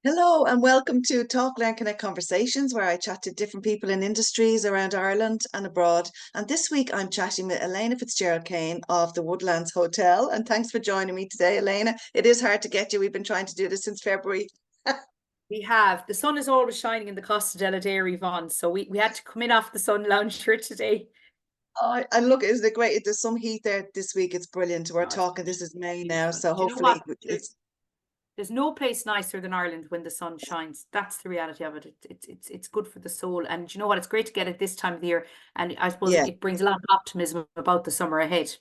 Hello and welcome to Talk, Learn, Connect Conversations, where I chat to different people in industries around Ireland and abroad. And this week I'm chatting with Elaina Fitzgerald Kane of the Woodlands Hotel. And thanks for joining me today, Elaina. It is hard to get you. We've been trying to do this since February. We have. The sun is always shining in the Costa della Dare, Yvonne. So we had to come in off the sun lounger today. Oh, and look, isn't it great? There's some heat there this week. It's brilliant. We're Oh, it's talking, this is May now, beautiful. so Do you know hopefully what? it's There's no place nicer than Ireland when the sun shines. That's the reality of it. It's good for the soul. And do you know what? It's great to get it this time of the year. And I suppose yeah. it brings a lot of optimism about the summer ahead.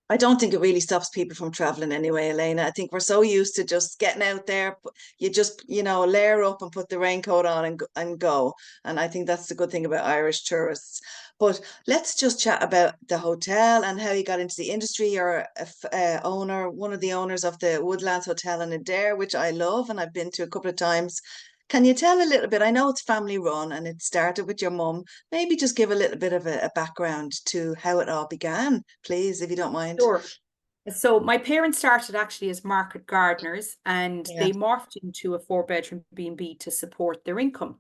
I don't think it really stops people from traveling anyway, Elaina. I think we're so used to just getting out there. You just, layer up and put the raincoat on and go. And I think that's the good thing about Irish tourists. But let's just chat about the hotel and how you got into the industry. You're owner, one of the owners of the Woodlands Hotel in Adair, which I love and I've been to a couple of times. Can you tell a little bit? I know it's family run and it started with your mum. Maybe just give a little bit of a background to how it all began, please, if you don't mind. Sure. So my parents started actually as market gardeners and Yeah. they morphed into a four-bedroom B&B to support their income.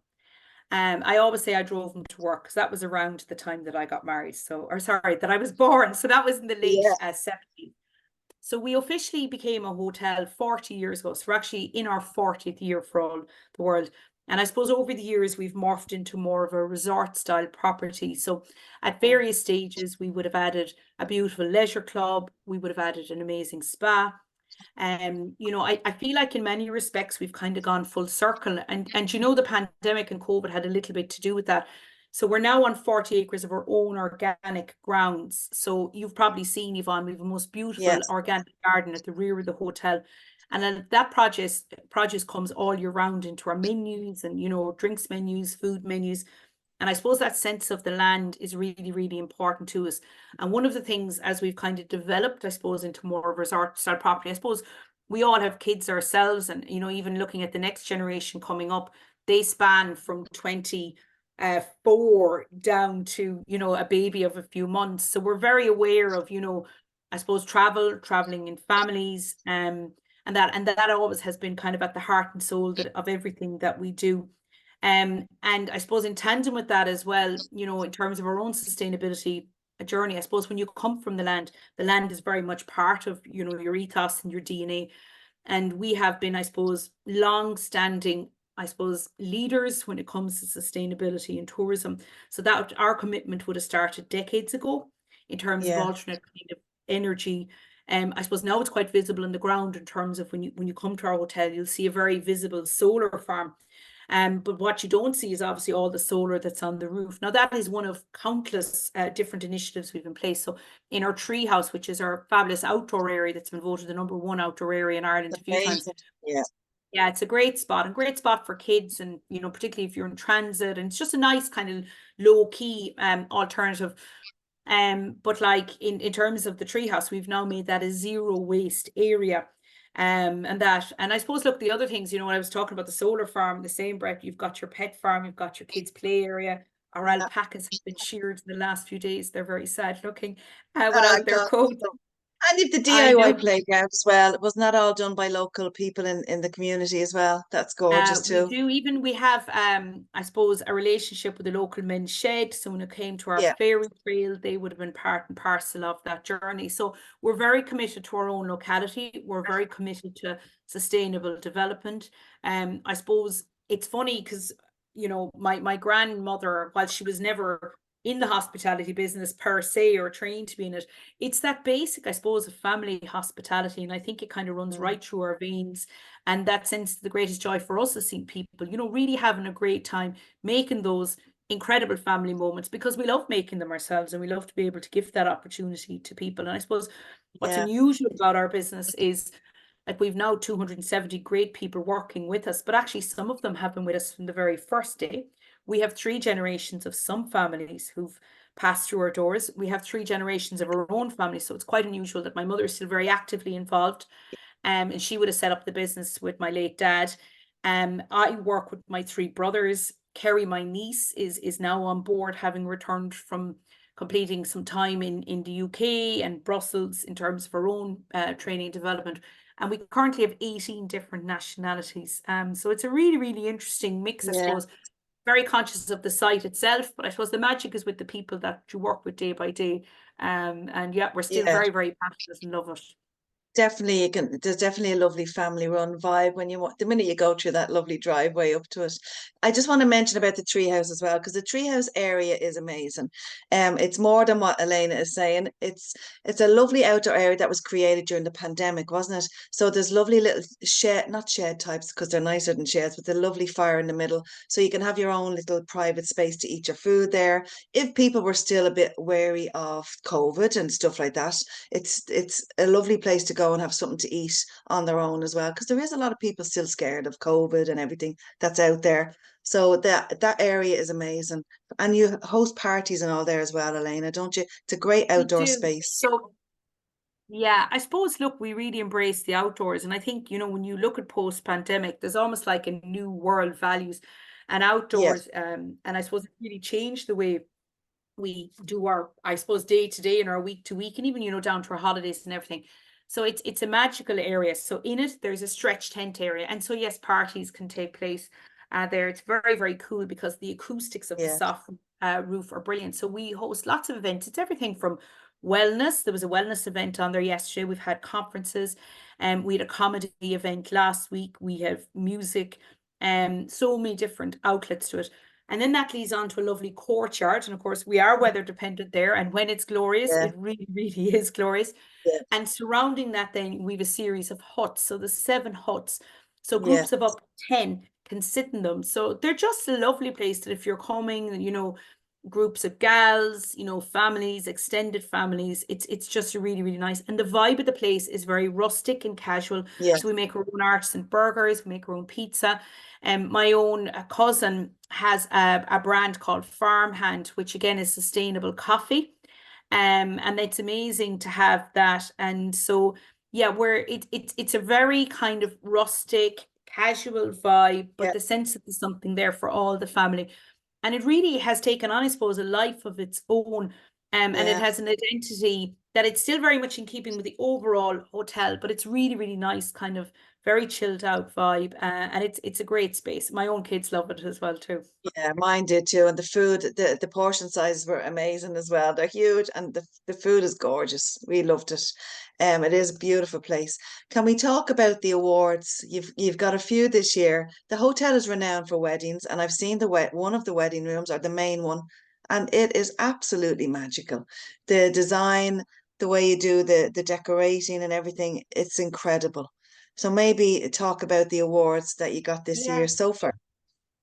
I always say I drove them to work because that was around the time that I got married. So, or sorry, that I was born. So that was in the late Yeah. 70s. So we officially became a hotel 40 years ago. So we're actually in our 40th year for all the world. And I suppose over the years, we've morphed into more of a resort style property. So at various stages, we would have added a beautiful leisure club. We would have added an amazing spa. I feel like in many respects we've kind of gone full circle, and the pandemic and COVID had a little bit to do with that. So we're now on 40 acres of our own organic grounds. So you've probably seen, Yvonne, we have the most beautiful Yes. organic garden at the rear of the hotel. And then that produce comes all year round into our menus and drinks menus, food menus. And I suppose that sense of the land is really, really important to us. And one of the things as we've kind of developed, I suppose, into more of a resort style property, I suppose we all have kids ourselves, and even looking at the next generation coming up, they span from 24 down to a baby of a few months. So we're very aware of I suppose traveling in families, and that always has been kind of at the heart and soul of everything that we do. And I suppose in tandem with that as well, in terms of our own sustainability journey, I suppose when you come from the land is very much part of, your ethos and your DNA. And we have been, I suppose, long-standing, I suppose, leaders when it comes to sustainability and tourism. So that our commitment would have started decades ago in terms of Yeah. alternate kind of energy. I suppose now it's quite visible on the ground in terms of when you come to our hotel, you'll see a very visible solar farm. But what you don't see is obviously all the solar that's on the roof. Now, that is one of countless different initiatives we've in place. So in our tree house, which is our fabulous outdoor area that's been voted the #1 outdoor area in Ireland a few times. Amazing. Yeah. Yeah, it's a great spot and great spot for kids, and particularly if you're in transit, and it's just a nice kind of low key alternative. But like in terms of the treehouse, we've now made that a zero waste area. And I suppose, look, the other things, when I was talking about the solar farm, the same breath, you've got your pet farm, you've got your kids' play area. Our Yeah. alpacas have been sheared in the last few days. They're very sad looking without their God. coat. And if the I DIY know. playground as well, was not all done by local people in the community as well. That's gorgeous We too. do even we have I suppose a relationship with the local men's shed. So when it came to our Yeah. fairy trail, they would have been part and parcel of that journey. So we're very committed to our own locality. We're very committed to sustainable development. I suppose it's funny because my grandmother, while she was never in the hospitality business per se or trained to be in it, it's that basic, I suppose, of family hospitality. And I think it kind of runs Mm. right through our veins. And that sense, the greatest joy for us is seeing people, really having a great time, making those incredible family moments, because we love making them ourselves and we love to be able to give that opportunity to people. And I suppose what's Yeah. unusual about our business is, like, we've now 270 great people working with us, but actually some of them have been with us from the very first day. We have 3 generations of some families who've passed through our doors. We have 3 generations of our own family. So it's quite unusual that my mother is still very actively involved. And she would have set up the business with my late dad. I work with my 3 brothers. Kerry, my niece, is now on board, having returned from completing some time in the UK and Brussels in terms of our own training and development. And we currently have 18 different nationalities. So it's a really, really interesting mix, I Yeah, suppose. Very conscious of the site itself, but I suppose the magic is with the people that you work with day by day. And yeah, we're still yeah. very, very passionate and love it. Definitely, you can. There's definitely a lovely family run vibe when you want. The minute you go through that lovely driveway up to it, I just want to mention about the treehouse as well because the treehouse area is amazing. It's more than what Elaina is saying. It's a lovely outdoor area that was created during the pandemic, wasn't it? So there's lovely little shed, not shed types because they're nicer than sheds, but the lovely fire in the middle, so you can have your own little private space to eat your food there. If people were still a bit wary of COVID and stuff like that, it's a lovely place to go and have something to eat on their own as well because there is a lot of people still scared of COVID and everything that's out there. So that area is amazing, and you host parties and all there as well, Elaina, don't you? It's a great We outdoor do. space. So yeah, I suppose, look, we really embrace the outdoors. And I think, when you look at post-pandemic, there's almost like a new world values and Yeah, outdoors. And I suppose it really changed the way we do our, I suppose, day to day and our week to week, and even, down to our holidays and everything. So it's a magical area. So in it, there's a stretch tent area. And so, yes, parties can take place there. It's very, very cool because the acoustics of the yeah, soft roof are brilliant. So we host lots of events. It's everything from wellness. There was a wellness event on there yesterday. We've had conferences, and we had a comedy event last week. We have music, and so many different outlets to it. And then that leads on to a lovely courtyard. And of course, we are weather dependent there. And when it's glorious, yeah, it really, really is glorious. yeah, And surrounding that, then we have a series of huts. So the 7 huts. So yeah, groups of up to 10 can sit in them. So they're just a lovely place that if you're coming, groups of gals, families, extended families, it's just really, really nice. And the vibe of the place is very rustic and casual. yeah, So we make our own artisan burgers, we make our own pizza. And my own cousin has a brand called Farmhand, which again is sustainable coffee. And it's amazing to have that. And so, yeah, it's a very kind of rustic, casual vibe, but yeah, the sense that there's something there for all the family. And it really has taken on, I suppose, a life of its own. And it yeah. has an identity that it's still very much in keeping with the overall hotel, but it's really, really nice, kind of very chilled out vibe. And it's a great space. My own kids love it as well too. Yeah, mine did too. And the food, the portion sizes were amazing as well. They're huge and the food is gorgeous. We loved it. It is a beautiful place. Can we talk about the awards? You've got a few this year. The hotel is renowned for weddings, and I've seen one of the wedding rooms or the main one, and it is absolutely magical. The design, the way you do the decorating and everything, it's incredible. So maybe talk about the awards that you got this Yeah. year so far.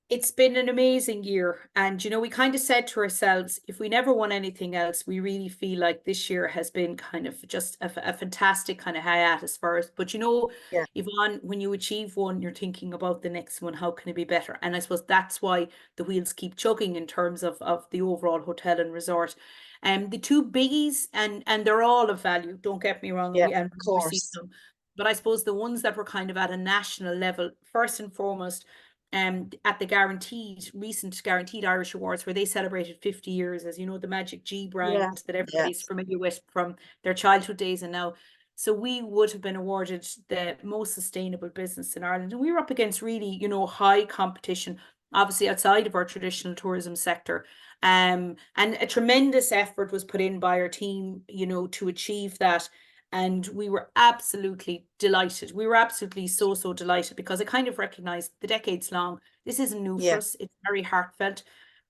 It's been an amazing year. And, we kind of said to ourselves, if we never won anything else, we really feel like this year has been kind of just a fantastic kind of hiatus for us. But, Yeah, Yvonne, when you achieve one, you're thinking about the next one. How can it be better? And I suppose that's why the wheels keep chugging in terms of the overall hotel and resort. The two biggies, and they're all of value, don't get me wrong, yeah, and of we received course. them. But I suppose the ones that were kind of at a national level, first and foremost, at the recent guaranteed Irish Awards, where they celebrated 50 years, as you know, the Magic G Yeah, brand that yeah, everybody's familiar with from their childhood days and now. So we would have been awarded the most sustainable business in Ireland. And we were up against really, high competition, obviously outside of our traditional tourism sector. And a tremendous effort was put in by our team, to achieve that. And we were absolutely delighted. We were absolutely so, so delighted because it kind of recognized the decades long. This isn't new for yeah, us. It's very heartfelt.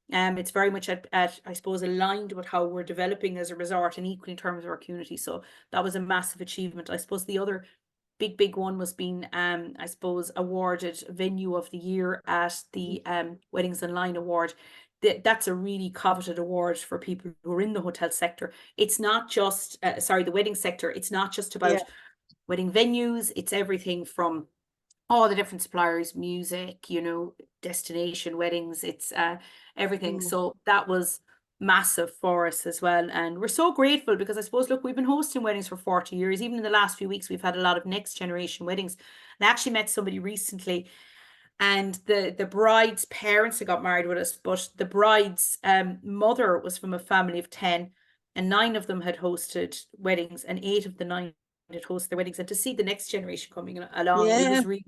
It's very much at I suppose, aligned with how we're developing as a resort and equally in terms of our community. So that was a massive achievement. I suppose the other big one was being, I suppose, awarded venue of the year at the Weddings Online Award. That's a really coveted award for people who are in the hotel sector. It's not just, the wedding sector. It's not just yeah. about wedding venues. It's everything from all the different suppliers, music, destination weddings. It's everything. Mm, So that was massive for us as well. And we're so grateful because I suppose, look, we've been hosting weddings for 40 years. Even in the last few weeks, we've had a lot of next generation weddings. And I actually met somebody recently And the bride's parents had got married with us, but the bride's mother was from a family of 10, and 9 of them had hosted weddings, and 8 of the 9 had hosted their weddings. And to see the next generation coming along, it Yeah. was really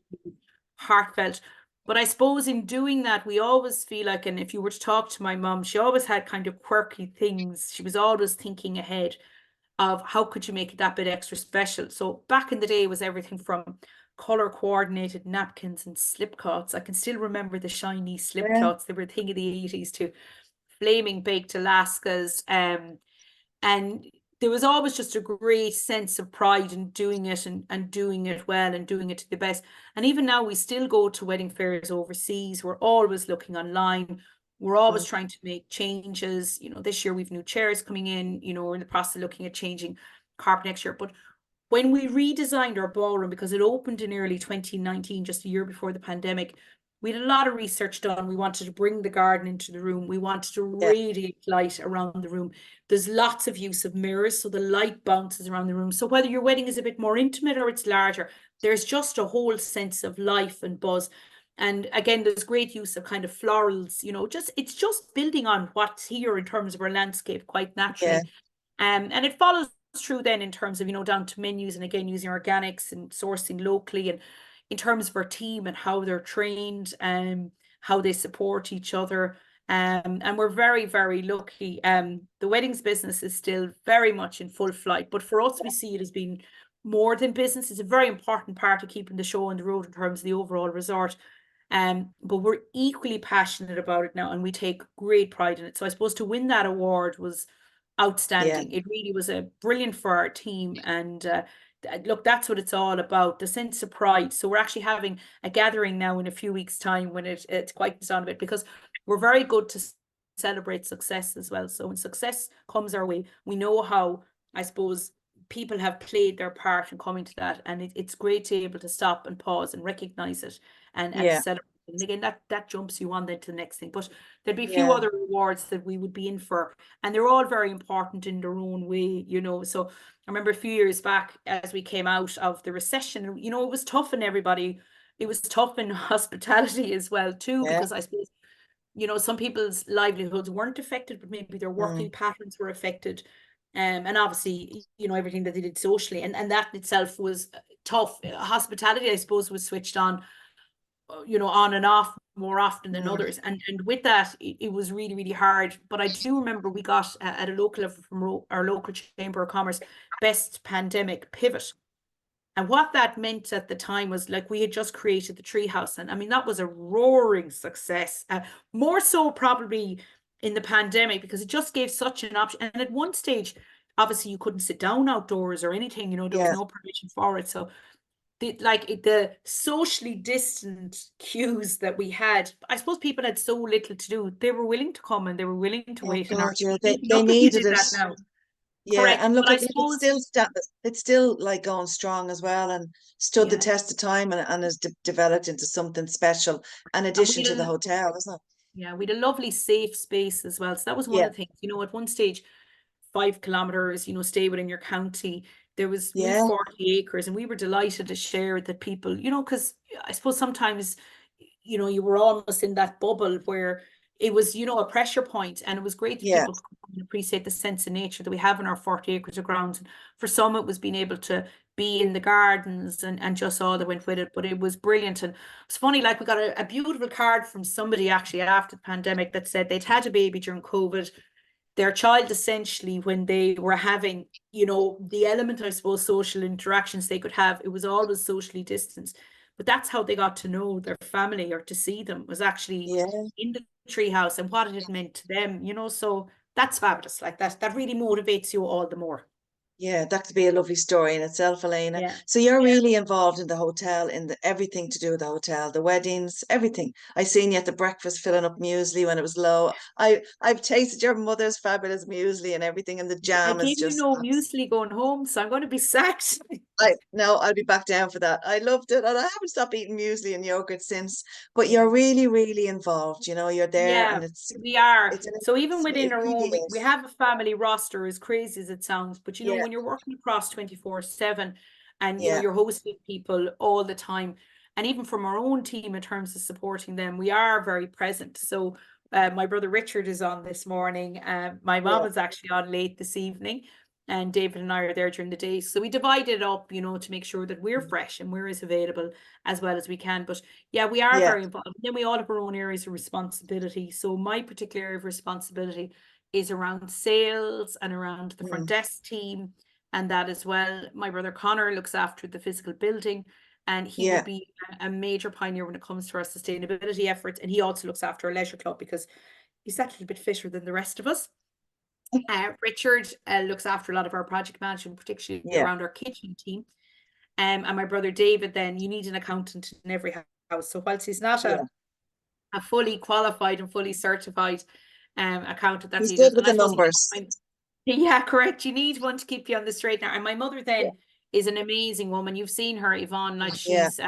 heartfelt. But I suppose in doing that, we always feel like, and if you were to talk to my mum, she always had kind of quirky things. She was always thinking ahead of how could you make it that bit extra special. So back in the day, it was everything from color coordinated napkins and slip cloths. I can still remember the shiny slip Yeah. cloths. They were a thing of the 80s, to flaming baked Alaskas. And there was always just a great sense of pride in doing it, and doing it well and doing it to the best. And even now, we still go to wedding fairs overseas. We're always looking online. We're always Mm. trying to make changes. This year we've new chairs coming in. We're in the process of looking at changing carpet next year. But when we redesigned our ballroom, because it opened in early 2019, just a year before the pandemic, we had a lot of research done. We wanted to bring the garden into the room. We wanted to Yeah. radiate light around the room. There's lots of use of mirrors, so the light bounces around the room. So whether your wedding is a bit more intimate or it's larger, there's just a whole sense of life and buzz. And again, there's great use of kind of florals, it's just building on what's here in terms of our landscape quite Yeah. naturally. And it follows through then in terms of, down to menus, and again, using organics and sourcing locally, and in terms of our team and how they're trained, how they support each other. And we're very, very lucky. The weddings business is still very much in full flight, but for us, we see it as being more than business. It's a very important part of keeping the show on the road in terms of the overall resort. But we're equally passionate about it now, and we take great pride in it. So I suppose to win that award was Yeah. outstanding. It really was a brilliant for our team. And look, that's what it's all about, the sense of pride. So we're actually having a gathering now in a few weeks' time when it's quite on a bit, because we're very good to celebrate success as well. So when success comes our way, we know how, I suppose, people have played their part in coming to that, and it's great to be able to stop and pause and recognize it, and to Yeah. celebrate. And again, that jumps you on then to the next thing. But there'd be a few Yeah. other awards that we would be in for, and they're all very important in their own way. So I remember a few years back, as we came out of the recession, it was tough on everybody. It was tough in hospitality as well too, Yeah. because I suppose, some people's livelihoods weren't affected, but maybe their working Mm. patterns were affected. And obviously, everything that they did socially, and that in itself was tough. Hospitality, I suppose, was switched on and off more often than Mm. others. And with that, it was really, really hard. But I do remember we got at a local level from our local Chamber of Commerce, best pandemic pivot. And what that meant at the time was, like, we had just created the treehouse. And I mean, that was a roaring success. More so probably in the pandemic, because it just gave such an option. And at one stage, obviously you couldn't sit down outdoors or anything, there was Yeah. no permission for it. So the socially distant cues that we had, I suppose people had so little to do. They were willing to come and they were willing to Oh wait in our God, yeah. They look if we needed did it. that now. Yeah, Correct. and look, But I it's suppose, it's still like going strong as well, and stood the yeah. test of time, and has developed into something special. In And addition we to the had hotel, isn't it? Yeah, we had a lovely safe space as well. So that was one Yeah. of the things, at one stage, 5 kilometers, stay within your county. We Yeah. 40 acres, and we were delighted to share it that people, because I suppose sometimes, you were almost in that bubble where it was, a pressure point, and it was great that Yeah. people could appreciate the sense of nature that we have in our 40 acres of ground. And for some, it was being able to be in the gardens and just all that went with it. But it was brilliant. And it's funny, like, we got a beautiful card from somebody actually after the pandemic that said they'd had a baby during COVID. Their child, essentially, when they were having, the element, I suppose, social interactions they could have, it was always socially distanced. But that's how they got to know their family, or to see them, was actually Yeah. in the treehouse, and what it had meant to them, So that's fabulous. Like, that really motivates you all the more. Yeah, that could be a lovely story in itself, Elaina. Yeah. So you're really involved in the hotel, in everything to do with the hotel, the weddings, everything. I seen you at the breakfast filling up muesli when it was low. I've tasted your mother's fabulous muesli and everything, and the I jam is gave you just no muesli going home, so I'm going to be sacked. I no, I'll be back down for that. I loved it, and I haven't stopped eating muesli and yogurt since. But Yeah. you're really, really involved. You're there, Yeah, and we are. it's an So even within it our really own, we is. have a family roster, as crazy as it sounds. But Yeah. when you're working across 24/7, and Yeah. you're hosting people all the time, And even from our own team in terms of supporting them, we are very present. So my brother Richard is on this morning. My mom Yeah. is actually on late this evening, and David and I are there during the day. So we divided it up, to make sure that we're fresh and we're as available as well as we can. But yeah, we are Yeah. very involved. Then we all have our own areas of responsibility. So my particular area of responsibility is around sales and around the front Mm. desk team, and that as well. My brother Connor looks after the physical building, and he Yeah. would be a major pioneer when it comes to our sustainability efforts. And he also looks after our leisure club because he's that little bit fitter than the rest of us. Richard looks after a lot of our project management, particularly Yeah. around our kitchen team. And my brother David, then you need an accountant in every house. So whilst he's not Yeah. a fully qualified and fully certified accountant, that's He's he good does. with And I the suppose numbers. yeah, correct. You need one to keep you on the straight and narrow. And my mother Yeah. then is an amazing woman. You've seen her, Yvonne, like Yeah. she's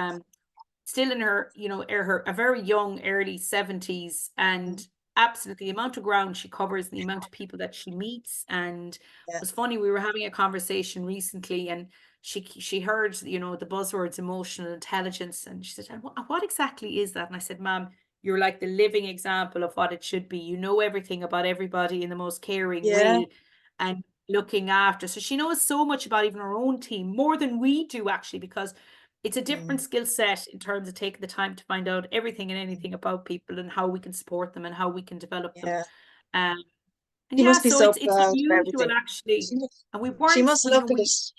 still in her, her a very young early 70s, and absolutely the amount of ground she covers and the amount of people that she meets. And it Yeah. was funny, we were having a conversation recently, and she heard, the buzzwords emotional intelligence, and she said, what exactly is that? And I said, Ma'am, you're like the living example of what it should be. You know everything about everybody in the most caring Yeah. way, and looking after. So she knows so much about even her own team, more than we do actually, because it's a different Mm. skill set in terms of taking the time to find out everything and anything about people and how we can support them and how we can develop them. Yeah. Um, and She yeah, must be so so it's proud of unusual everything. actually. She must, And we she weren't, must look at it. She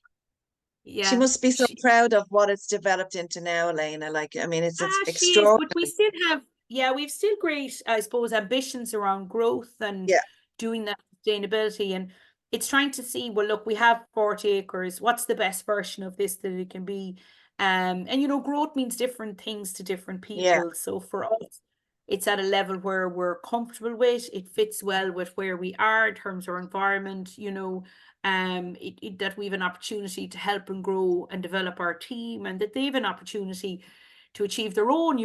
yeah, must be so proud of what it's developed into now, Elaina. Like, I mean, it's she is, but we extraordinary. still have, yeah, we've still great, I suppose, ambitions around growth and Yeah. doing that sustainability. And it's trying to see, well, look, we have 40 acres. What's the best version of this that it can be? And growth means different things to different Yeah. people. So for us, it's at a level where we're comfortable with. It fits well with where we are in terms of our environment, that we have an opportunity to help and grow and develop our team, and that they have an opportunity to achieve their own,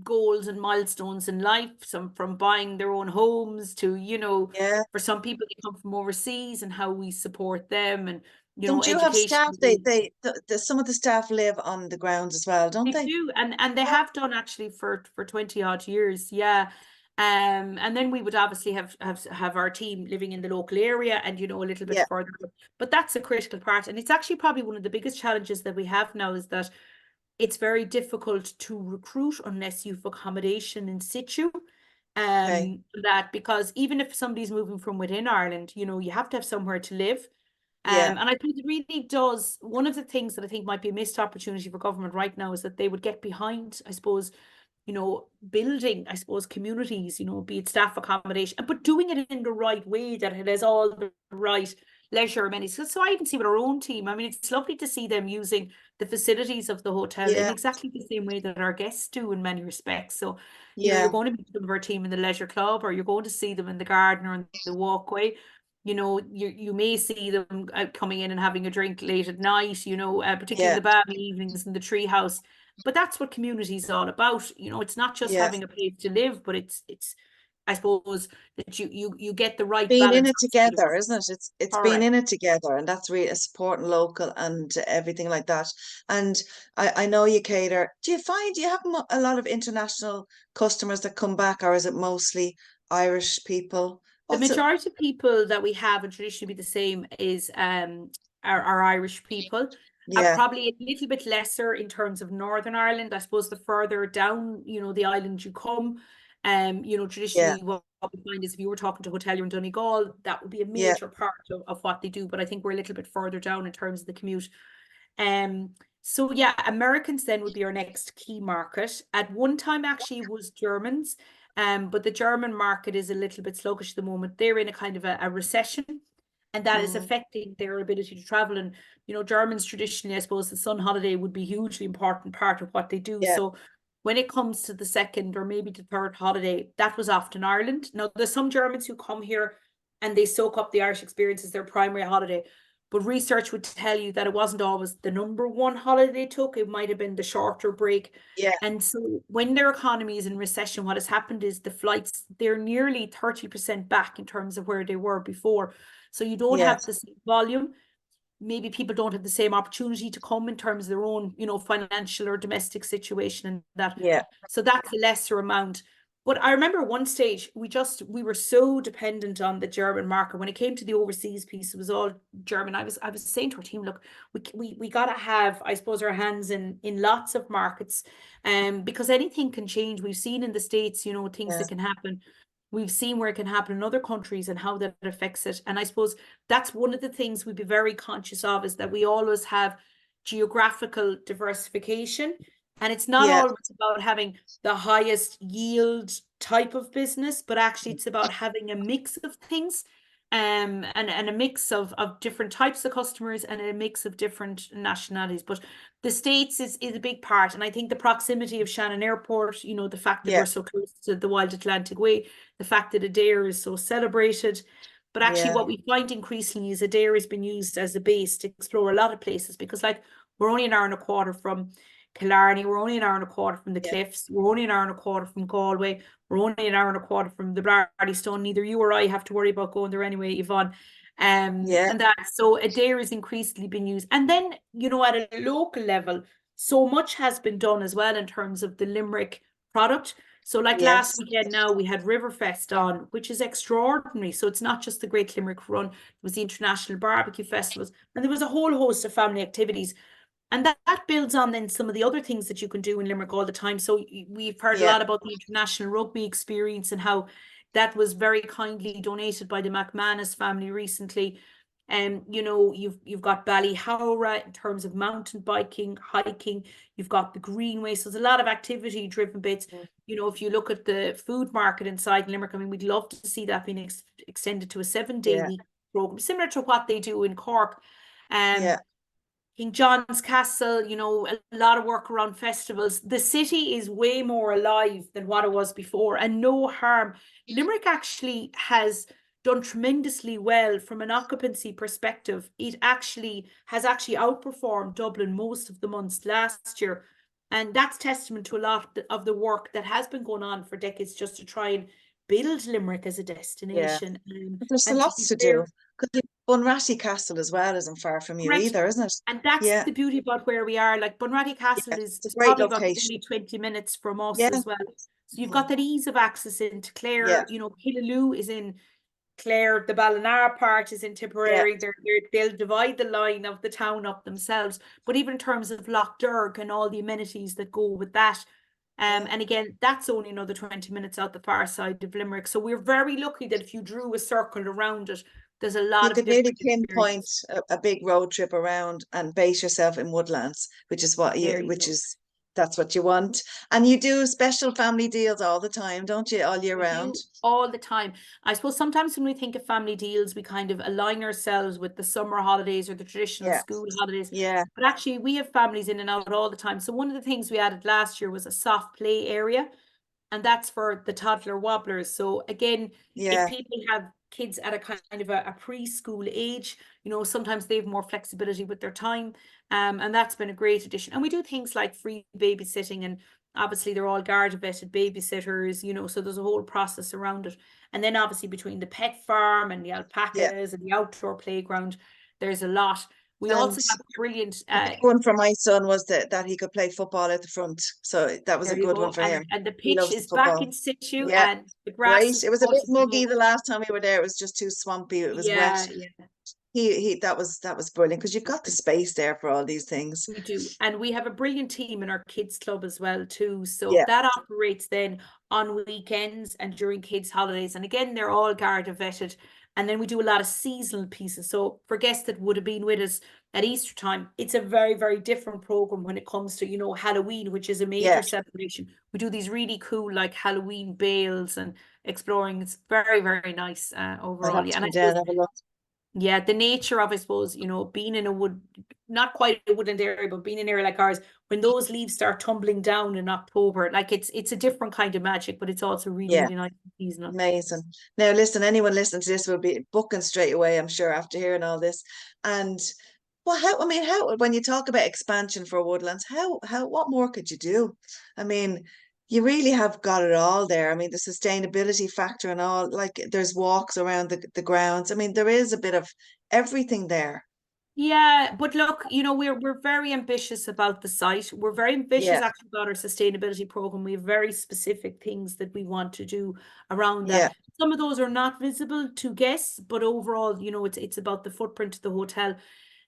goals and milestones in life. Some from buying their own homes to, Yeah. for some people they come from overseas and how we support them, and Don't you have education. staff? Some of the staff live on the grounds as well, don't They they? do, and they Yeah. have done actually for 20 odd years, yeah. And then we would obviously have our team living in the local area and a little bit Yeah. further. But that's a critical part, and it's actually probably one of the biggest challenges that we have now, is that it's very difficult to recruit unless you've accommodation in situ. Okay. That because even if somebody's moving from within Ireland, you have to have somewhere to live. Yeah. And I think it really does. One of the things that I think might be a missed opportunity for government right now is that they would get behind, I suppose, building, I suppose, communities, be it staff accommodation, but doing it in the right way, that it has all the right leisure amenities. So I even see with our own team, I mean, it's lovely to see them using the facilities of the hotel in Yeah. exactly the same way that our guests do in many respects. So, you're Yeah. going to meet some of our team in the leisure club, or you're going to see them in the garden or in the walkway. You may see them coming in and having a drink late at night, particularly in Yeah. the balmy evenings in the tree house. But that's what community is all about. It's not just Yeah. having a place to live, but it's I suppose that you get the right Being in balance it of skill. together, isn't it? It's being Correct. in it together, and that's really supporting local and everything like that. And I know you cater. Do you have a lot of international customers that come back, or is it mostly Irish people? The What's it? majority of people that we have, and traditionally be the same, is are Irish people. Are Yeah. probably a little bit lesser in terms of Northern Ireland. I suppose the further down, the island you come, Yeah. traditionally what we find is if you were talking to a hotelier in Donegal, that would be a Yeah. major part of what they do. But I think we're a little bit further down in terms of the commute. Um, so yeah, Americans then would be our next key market. At one time, actually, it was Germans. But the German market is a little bit sluggish at the moment. They're in a kind of a recession, and that is Mm, affecting their ability to travel. And Germans traditionally, I suppose, the sun holiday would be a hugely important part of what they do. yeah. So when it comes to the second or maybe the third holiday, that was often Ireland. Now there's some Germans who come here and they soak up the Irish experience as their primary holiday. But research would tell you that it wasn't always the number one holiday they took. It might have been the shorter break. Yeah. And so when their economy is in recession, what has happened is the flights, they're nearly 30% back in terms of where they were before. So you don't Yeah. have the same volume. maybe people don't have the same opportunity to come in terms of their own, you know, financial or domestic situation and that. Yeah. So that's a lesser amount. But I remember one stage we were so dependent on the German market. When it came to the overseas piece, it was all German. I was saying to our team, look, we gotta have, I suppose, our hands in lots of markets, because anything can change. We've seen in the States, you know, things Yeah. that can happen. We've seen where it can happen in other countries and how that affects it. And I suppose that's one of the things we'd be very conscious of, is that we always have geographical diversification. And it's not Yeah. always about having the highest yield type of business, but actually it's about having a mix of things, and a mix of different types of customers and a mix of different nationalities. But the States is a big part. And I think the proximity of Shannon Airport, you know, the fact that Yeah. we're so close to the Wild Atlantic Way, the fact that Adair is so celebrated. But actually, Yeah. what we find increasingly is Adair has been used as a base to explore a lot of places, because, like, we're only an hour and a quarter from Killarney, we're only an hour and a quarter from the Yeah. Cliffs, we're only an hour and a quarter from Galway, we're only an hour and a quarter from the Blarney Stone. Neither you or I have to worry about going there anyway, Yvonne. Yeah. And that, so Adair is increasingly being used. And then, you know, at a local level, so much has been done as well in terms of the Limerick product. So like last Yes. weekend now, we had Riverfest on, which is extraordinary. So it's not just the Great Limerick Run, it was the International Barbecue Festivals, and there was a whole host of family activities. And that builds on then some of the other things that you can do in Limerick all the time. So we've heard a Yeah. lot about the international rugby experience and how that was very kindly donated by the McManus family recently. And you know, you've got Ballyhowrah in terms of mountain biking, hiking. You've got the Greenway. So there's a lot of activity driven bits. You know, if you look at the food market inside Limerick, I mean, we'd love to see that being extended to a 7-day Yeah. week program, similar to what they do in Cork. Yeah. Um, King John's Castle, you know, a lot of work around festivals. The city is way more alive than what it was before, and no harm. Limerick actually has done tremendously well from an occupancy perspective. It actually has outperformed Dublin most of the months last year. And that's testament to a lot of the work that has been going on for decades, just to try and build Limerick as a Yeah. destination. But there's And to lots be to do. fair, Because Bunratty Castle as well isn't far from you correct. either, isn't it? And that's Yeah. the beauty about where we are. Like Bunratty Yeah. Castle is, It's a is great probably about location. only 20 minutes from us Yeah. as well. So you've Mhm. got that ease of access into Yeah. Clare, you know, Killaloo is in Clare, the Ballinar part is in Yeah. Tipperary. They'll divide the line of the town up themselves. But even in terms of Lough Derg and all the amenities that go with that, Yeah. and again, that's only another 20 minutes out the far side of Limerick. So we're very lucky that if you drew a circle around it, there's a lot You of could really different pinpoint experiences. a big road trip around and base yourself in Woodlands, There you which go. is that's what you want. And you do special family deals all the time, don't you? All year We round. do all the time. I suppose sometimes when we think of family deals, we kind of align ourselves with the summer holidays or the traditional Yeah. school holidays. Yeah. But actually, we have families in and out all the time. So one of the things we added last year was a soft play area, and that's for the toddler wobblers. So again, if Yeah. people have kids at a kind of a preschool age, you know, sometimes they have more flexibility with their time. And that's been a great addition. And we do things like free babysitting, and obviously they're all Garda vetted babysitters, you know, so there's a whole process around it. And then obviously between the pet farm and the Yeah. alpacas and the outdoor playground, there's a lot. We And also have brilliant a big one for my son was that he could play football at the front. So that was a there you good one go. for him. And the He pitch loves the is back football. in situ Yeah. and the grass Great. is It was a bit gorgeous. muggy the last time we were there. It was just too swampy. It was wet. Yeah, yeah. He that was brilliant because you've got the space there for all these things. We do. And we have a brilliant team in our kids club as well too. So Yeah. that operates then on weekends and during kids' holidays. And again, they're all Garda vetted. And then we do a lot of seasonal pieces. So for guests that would have been with us at Easter time, it's a very, very different program when it comes to, you know, Halloween, which is a Yeah. major celebration. We do these really cool like Halloween bales and exploring. It's very, very nice I'd overall. have Yeah. to And I come down suppose and have a look. yeah, the nature of, I suppose, you know, being in a wood, not quite a woodland area, but being in an area like ours, when those leaves start tumbling down in October, like it's a different kind of magic, but it's also really, Yeah. really nice and seasonal. Amazing. Now, listen, anyone listening to this will be booking straight away, I'm sure, after hearing all this. And well, when you talk about expansion for Woodlands, what more could you do? I mean, you really have got it all there. I mean, the sustainability factor and all, like there's walks around the grounds. I mean, there is a bit of everything there. Yeah, but look, we're very ambitious about the site. We're very ambitious Yeah, actually about our sustainability program. We have very specific things that we want to do around that. yeah, Some of those are not visible to guests, but overall, it's about the footprint of the hotel.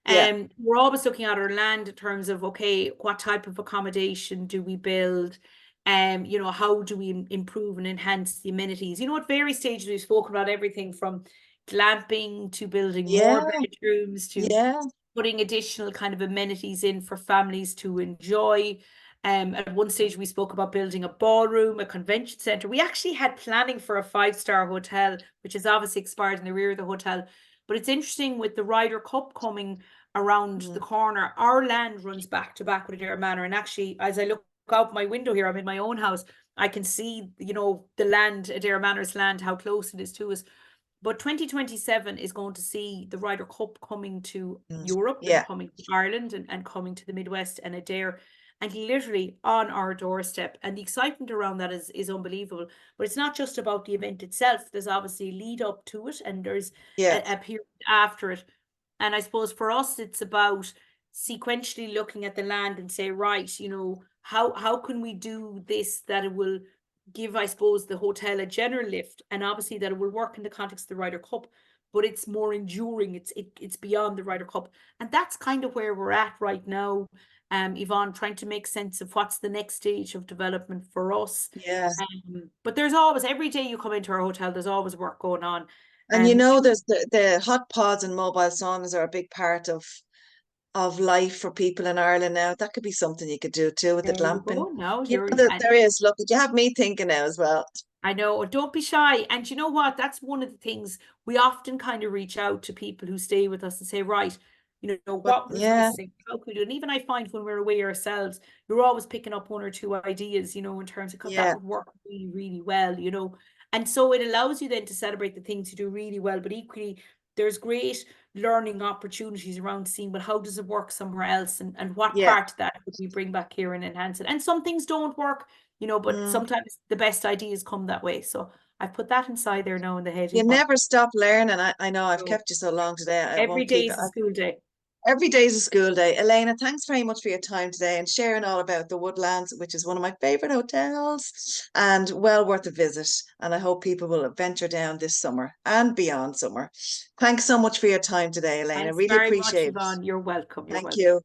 yeah, We're always looking at our land in terms of, okay, what type of accommodation do we build? How do we improve and enhance the amenities? At various stages we've spoken about everything from glamping to building more yeah, bedrooms to yeah. putting additional kind of amenities in for families to enjoy. At one stage, we spoke about building a ballroom, a convention center. We actually had planning for a 5-star hotel, which has obviously expired in the rear of the hotel. But it's interesting with the Ryder Cup coming around the Mm, corner, our land runs back to back with Adair Manor. And actually, as I look out my window here, I'm in my own house, I can see, the land, Adair Manor's land, how close it is to us. But 2027 is going to see the Ryder Cup coming to mm. Europe and Yeah, coming to Ireland and coming to the Midwest and Adair and literally on our doorstep. And the excitement around that is unbelievable. But it's not just about the event itself. There's obviously a lead up to it and there's yeah, a period after it. And I suppose for us, it's about sequentially looking at the land and say, right, how can we do this that it will give, I suppose, the hotel a general lift, and obviously that it will work in the context of the Ryder Cup, but it's more enduring. It's beyond the Ryder Cup, and that's kind of where we're at right now. Yvonne, trying to make sense of what's the next stage of development for us. yeah. But there's always, every day you come into our hotel, there's always work going on. And you Um, know, there's the hot pods and mobile saunas are a big part of life for people in Ireland now. That could be something you could do too with the there you glamping. go. Now You you're, know that and there is. Look, you have me thinking now as well. I know, don't be shy. And you know what? That's one of the things we often kind of reach out to people who stay with us and say, right, But what was yeah, missing? How could we do it? And even I find when we're away ourselves, you're always picking up one or two ideas, in terms of, because that yeah, would work really, really well. And so it allows you then to celebrate the things you do really well, but equally, there's great learning opportunities around seeing, but how does it work somewhere else? And what yeah. part of that would we bring back here and enhance it? And some things don't work, but Mm. sometimes the best ideas come that way. So I've put that inside there now in the head, You Yvonne. never stop learning. I know I've So kept you so long today. I every won't day keep it. is a school day. Every day is a school day. Elaina, thanks very much for your time today and sharing all about the Woodlands, which is one of my favorite hotels and well worth a visit. And I hope people will venture down this summer and beyond summer. Thanks so much for your time today, Elaina. Thanks Really very much, appreciate it. Yvonne. You're welcome. You're Thank welcome. you.